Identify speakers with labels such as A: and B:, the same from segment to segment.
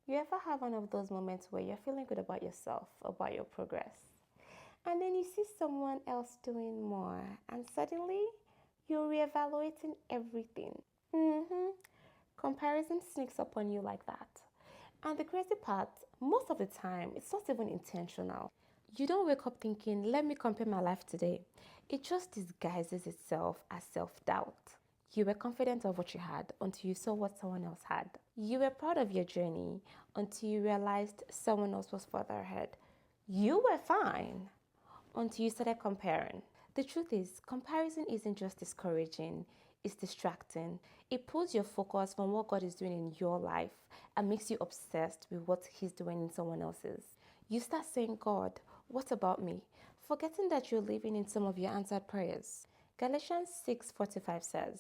A: You ever have one of those moments where you're feeling good about yourself, about your progress, and then you see someone else doing more, and suddenly you're reevaluating everything? Mm-hmm. Comparison sneaks up on you like that. And the crazy part, most of the time, it's not even intentional. You don't wake up thinking, let me compare my life today. It just disguises itself as self doubt. You were confident of what you had until you saw what someone else had. You were proud of your journey until you realized someone else was further ahead. You were fine until you started comparing. The truth is, comparison isn't just discouraging, it's distracting. It pulls your focus from what God is doing in your life and makes you obsessed with what He's doing in someone else's. You start saying, God, what about me? Forgetting that you're living in some of your answered prayers. Galatians 6:45 says,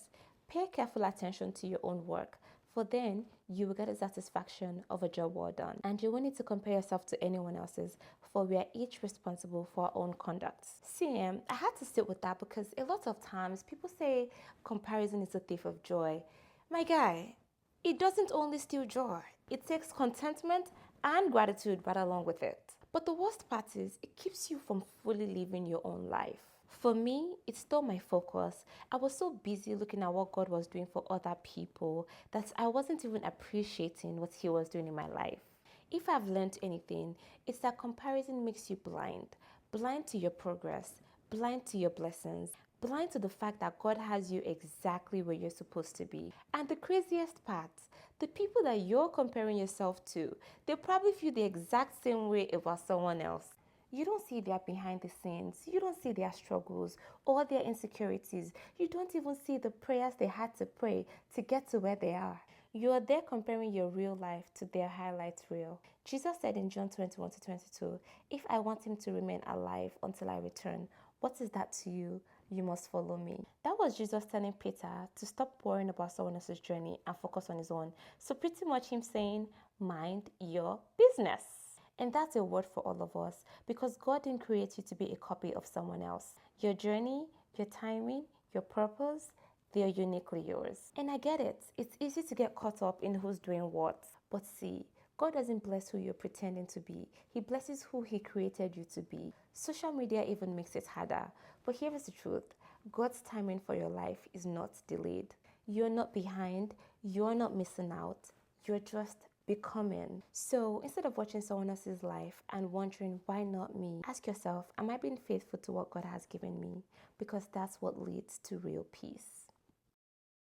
A: pay careful attention to your own work, for then you will get the satisfaction of a job well done. And you won't need to compare yourself to anyone else's, for we are each responsible for our own conduct. See, I had to sit with that because a lot of times people say comparison is a thief of joy. My guy, it doesn't only steal joy, it takes contentment and gratitude right along with it. But the worst part is, it keeps you from fully living your own life. For me, it stole my focus. I was so busy looking at what God was doing for other people that I wasn't even appreciating what He was doing in my life. If I've learned anything, it's that comparison makes you blind. Blind to your progress, blind to your blessings, blind to the fact that God has you exactly where you're supposed to be. And the craziest part, the people that you're comparing yourself to, they probably feel the exact same way about someone else. You don't see their behind the scenes. You don't see their struggles or their insecurities. You don't even see the prayers they had to pray to get to where they are. You are there comparing your real life to their highlight reel. Jesus said in John 21-22, if I want him to remain alive until I return, what is that to you? You must follow me. That was Jesus telling Peter to stop worrying about someone else's journey and focus on his own. So pretty much him saying, mind your business. And that's a word for all of us because God didn't create you to be a copy of someone else. Your journey, your timing, your purpose, they are uniquely yours. And I get it. It's easy to get caught up in who's doing what. But see, God doesn't bless who you're pretending to be. He blesses who He created you to be. Social media even makes it harder. But here is the truth. God's timing for your life is not delayed. You're not behind. You're not missing out. You're just becoming. So instead of watching someone else's life and wondering why not me, ask yourself, am I being faithful to what God has given me? Because that's what leads to real peace.